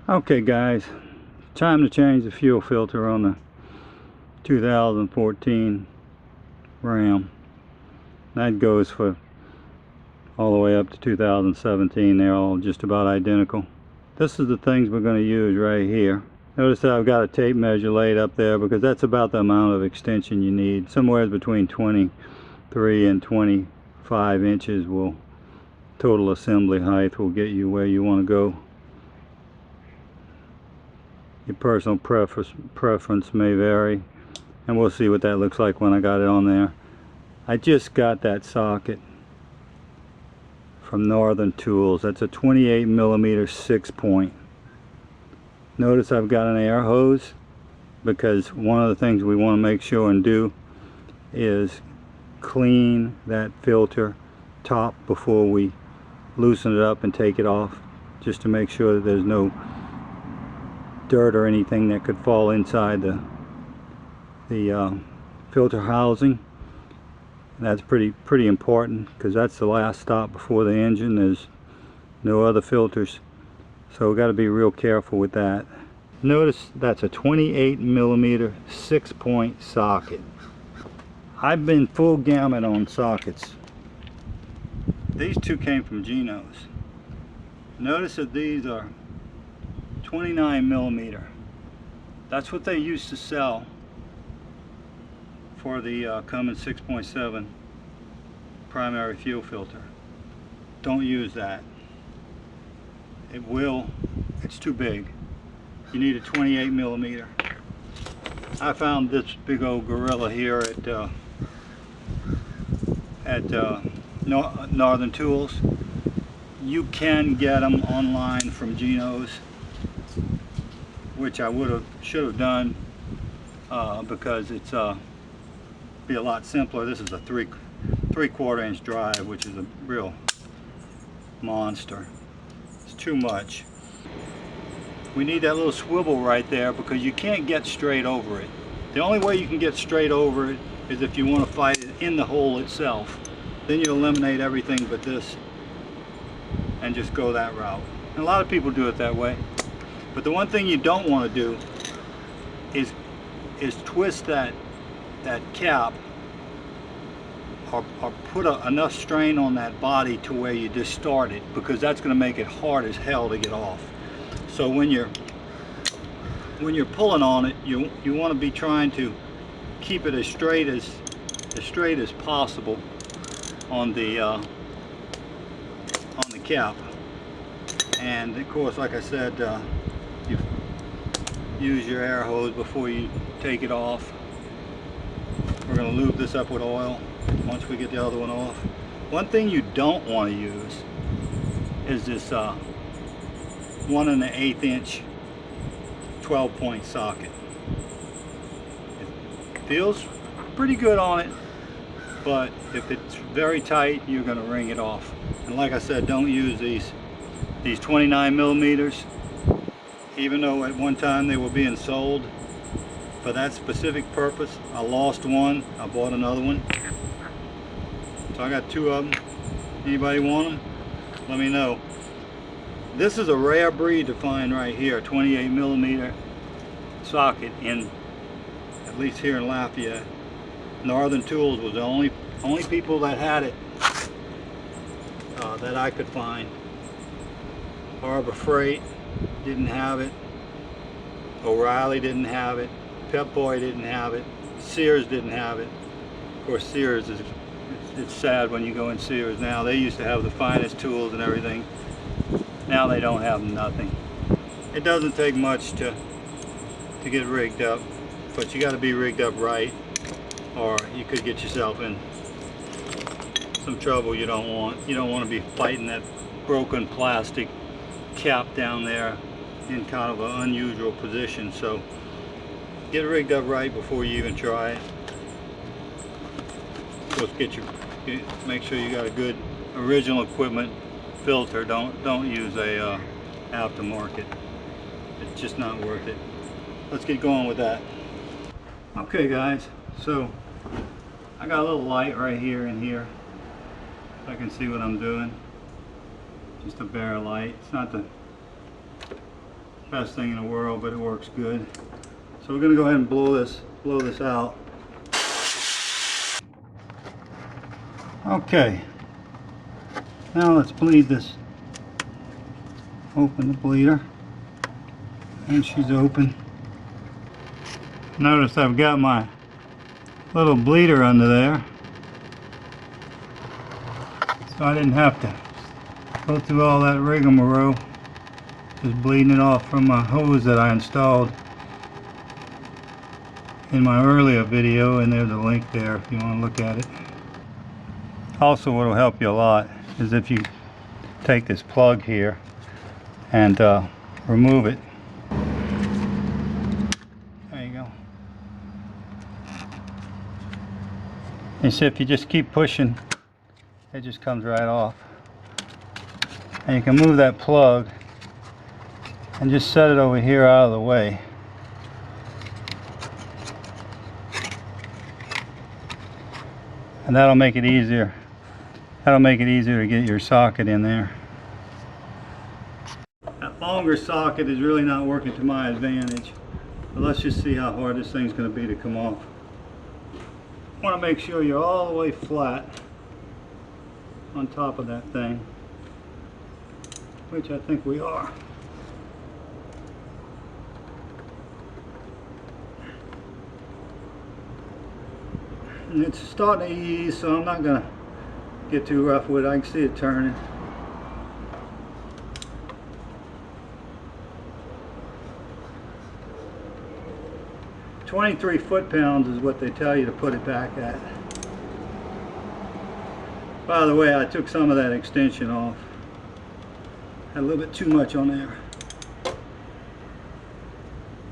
Okay guys, time to change the fuel filter on the 2014 Ram. That goes for all the way up to 2017. They're all just about identical. This is the things we're going to use right here. Notice that I've got a tape measure laid up there because that's about the amount of extension you need. Somewhere between 23 and 25 inches will total assembly height will get you where you want to go. Your personal preference may vary, and we'll see what that looks like when I got it on there. I just got that socket from Northern Tools. That's a 28mm 6-point. Notice I've got an air hose because one of the things we want to make sure and do is clean that filter top before we loosen it up and take it off, just to make sure that there's no dirt or anything that could fall inside the filter housing. That's pretty important because that's the last stop before the engine. There's no other filters, so we've got to be real careful with that. Notice that's a 28mm 6-point socket. I've been full gamut on sockets. These two came from Geno's. Notice that these are 29mm. That's what they used to sell for the Cummins 6.7 primary fuel filter. Don't use that. It's too big. You need a 28mm. I found this big old gorilla here at Northern Tools. You can get them online from Geno's, which I should have done because it's be a lot simpler. This is a 3/4 inch drive, which is a real monster. It's too much. We need that little swivel right there because you can't get straight over it. The only way you can get straight over it is if you want to fight it in the hole itself. Then you eliminate everything but this and just go that route. And a lot of people do it that way. But the one thing you don't want to do is twist that cap or put enough strain on that body to where you distort it, because that's going to make it hard as hell to get off. So when you're pulling on it, you want to be trying to keep it as straight as possible on the cap. And of course, like I said, you use your air hose before you take it off. We're going to lube this up with oil once we get the other one off. One thing you don't want to use is this 1 1/8 inch 12-point socket. It feels pretty good on it, but if it's very tight, you're going to wring it off. And like I said, don't use these 29mm, even though at one time they were being sold for that specific purpose. I lost one, I bought another one. So I got 2 of them. Anybody want them? Let me know. This is a rare breed to find right here, 28mm socket, in at least here in Lafayette. Northern Tools was the only people that had it that I could find. Harbor Freight didn't have it. O'Reilly didn't have it. Pep Boy didn't have it. Sears didn't have it. Of course, Sears it's sad when you go in Sears now. They used to have the finest tools and everything. Now they don't have nothing. It doesn't take much to get rigged up, but you got to be rigged up right, or you could get yourself in some trouble you don't want. You don't want to be fighting that broken plastic cap down there in kind of an unusual position. So get it rigged up right before you even try it. Of course, make sure you got a good original equipment filter. Don't use a aftermarket. It's just not worth it. Let's get going with that. Okay guys, so I got a little light right here and here, so I can see what I'm doing. Just a bare light. It's not the best thing in the world, but it works good. So we're going to go ahead and blow this out. Okay, now let's bleed this. Open the bleeder, and she's open. Notice I've got my little bleeder under there, so I didn't have to go through all that rigmarole, just bleeding it off from my hose that I installed in my earlier video, and there's a link there if you want to look at it. Also, what will help you a lot is if you take this plug here and remove it. There you go. And see, if you just keep pushing, it just comes right off. And you can move that plug and just set it over here out of the way. And that'll make it easier. That'll make it easier to get your socket in there. That longer socket is really not working to my advantage. But let's just see how hard this thing's going to be to come off. I want to make sure you're all the way flat on top of that thing, which I think we are. And it's starting to ease, so I'm not going to get too rough with it. I can see it turning. "23 foot-pounds" is what they tell you to put it back at. By the way, I took some of that extension off. Had a little bit too much on there.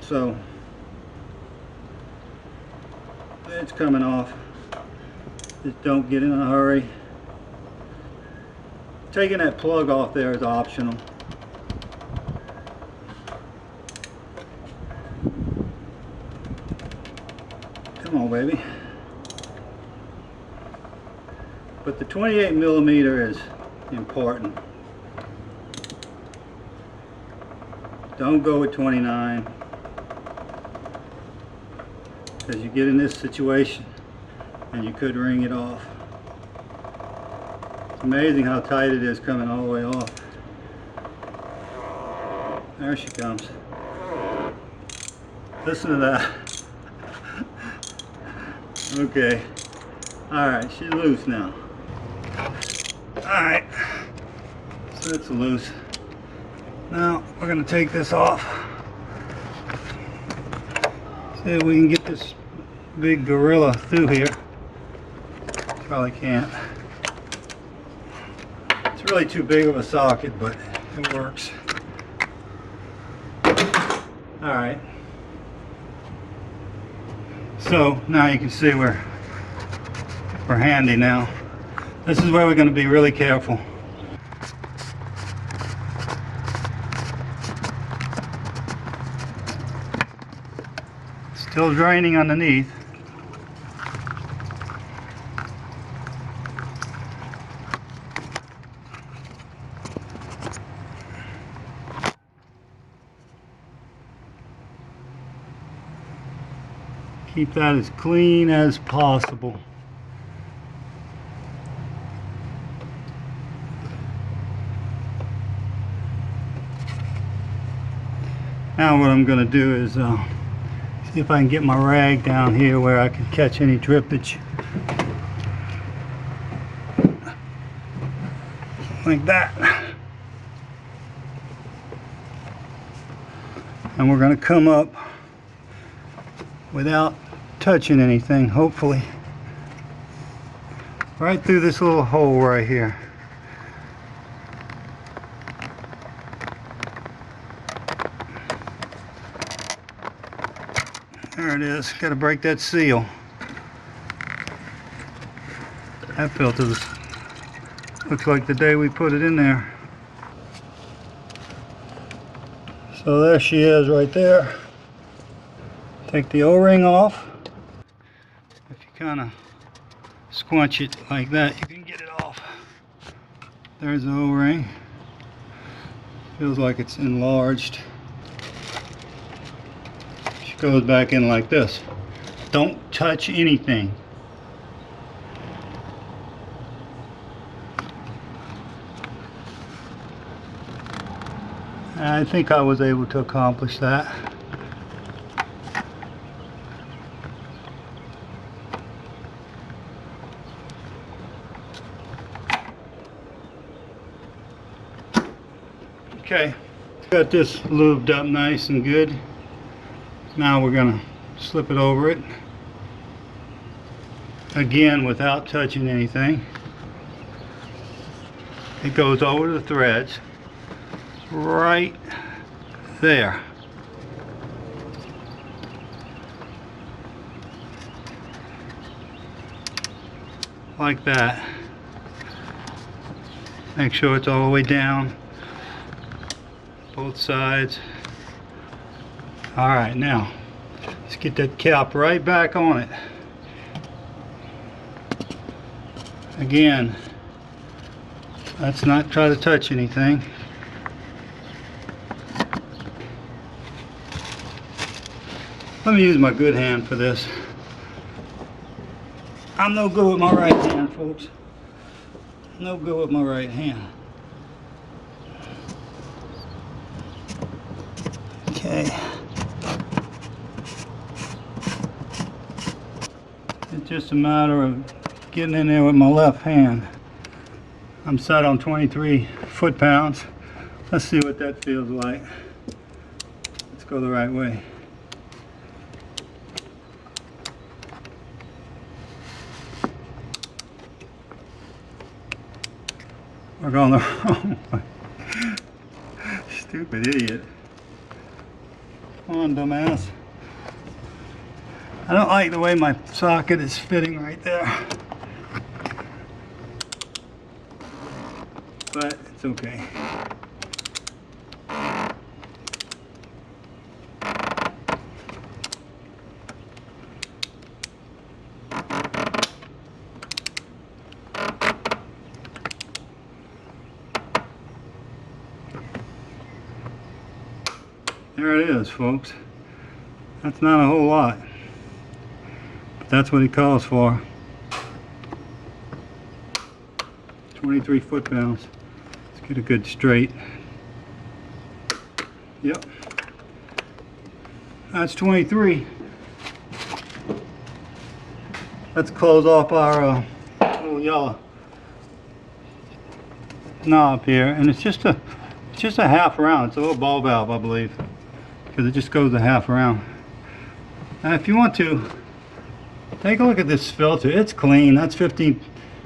So it's coming off. Just don't get in a hurry. Taking that plug off there is optional. Come on, baby. But the 28mm is important. Don't go with 29, because you get in this situation and you could wring it off. It's amazing how tight it is coming all the way off. There she comes. Listen to that. Okay. Alright, she's loose now. Alright. So it's loose. Now we're going to take this off. See if we can get this big gorilla through here. Probably can't. It's really too big of a socket, but it works. Alright. So now you can see we're handy now. This is where we're going to be really careful. Still draining underneath. Keep that as clean as possible. Now what I'm going to do is see if I can get my rag down here where I can catch any drippage. Like that. And we're going to come up without touching anything, hopefully. Right through this little hole right here. There it is. Got to break that seal. That filter looks like the day we put it in there. So there she is right there. Take the O-ring off. If you kind of squinch it like that, you can get it off. There's the O-ring. Feels like it's enlarged. goes back in like this. Don't touch anything. And I think I was able to accomplish that. Okay, got this lubed up nice and good. Now we're gonna slip it over it. Again, without touching anything. It goes over the threads right there. Like that. Make sure it's all the way down. Both sides. Alright, now let's get that cap right back on it. Again, let's not try to touch anything. Let me use my good hand for this. I'm no good with my right hand, folks. No good with my right hand. Okay. It's just a matter of getting in there with my left hand. I'm set on 23 foot-pounds. Let's see what that feels like. Let's go the right way. We're going the wrong way. Stupid idiot. Come on, dumbass. I don't like the way my socket is fitting right there. But it's okay. There it is, folks. That's not a whole lot, but that's what he calls for. 23 foot-pounds. Let's get a good straight. Yep. That's 23. Let's close off our little yellow knob here, and it's just a half round. It's a little ball valve, I believe, because it just goes a half round. Now if you want to take a look at this filter, it's clean. That's 15,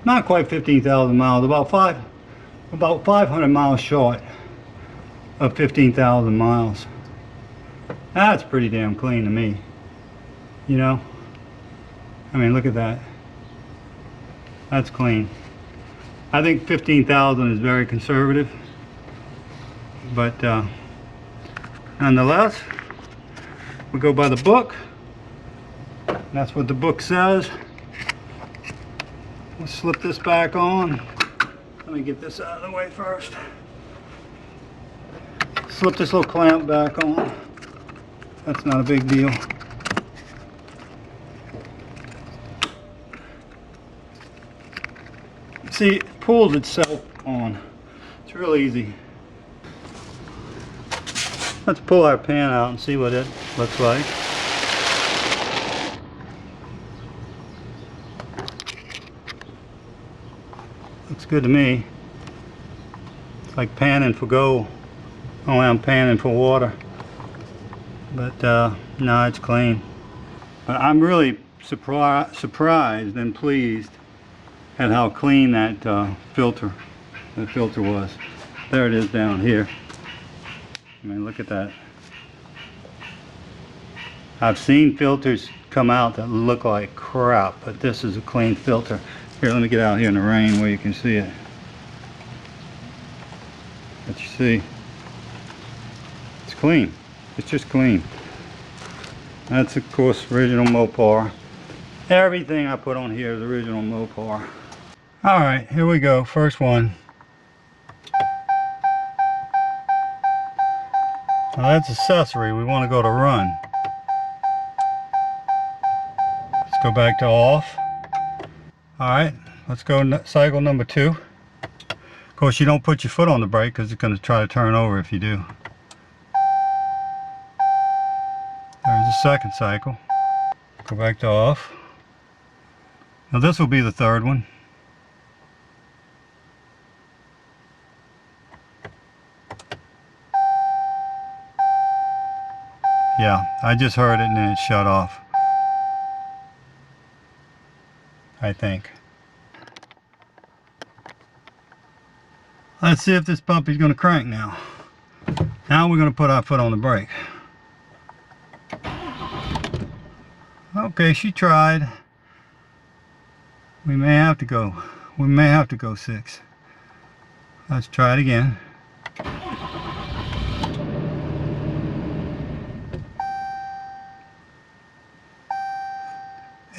not quite 15,000 miles, about 500 miles short of 15,000 miles. That's pretty damn clean to me, you know. I mean, look at that. That's clean. I think 15,000 is very conservative, but nonetheless, we go by the book. That's what the book says. Let's slip this back on. Let me get this out of the way first. Slip this little clamp back on. That's not a big deal. See, it pulls itself on. It's real easy. Let's pull our pan out and see what it looks like. Looks good to me. It's like panning for gold. Only I'm panning for water. But no, it's clean. But I'm really surprised and pleased at how clean that filter was. There it is down here. I mean, look at that. I've seen filters come out that look like crap, but this is a clean filter. Here, let me get out here in the rain where you can see it. But you see, it's clean. It's just clean. That's of course original Mopar. Everything I put on here is original Mopar. Alright, here we go. First one. Now that's accessory. We want to go to run. go back to off. Alright, let's go cycle number 2. Of course, you don't put your foot on the brake because it's going to try to turn over if you do. There's the second cycle. Go back to off. Now this will be the third one. Yeah, I just heard it and then it shut off, I think. Let's see if this puppy's going to crank now. Now we're going to put our foot on the brake. Okay, she tried. We may have to go 6. Let's try it again.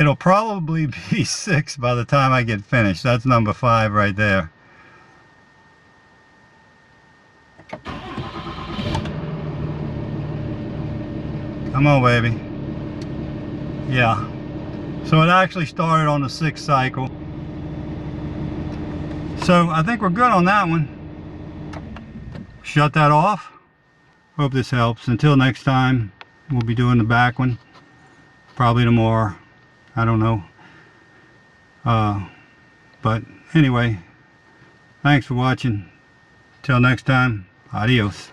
It'll probably be 6 by the time I get finished. That's number 5 right there. Come on, baby. Yeah. So it actually started on the 6th cycle. So I think we're good on that one. Shut that off. Hope this helps. Until next time, we'll be doing the back one. Probably tomorrow. I don't know. But anyway, thanks for watching. Till next time, adios.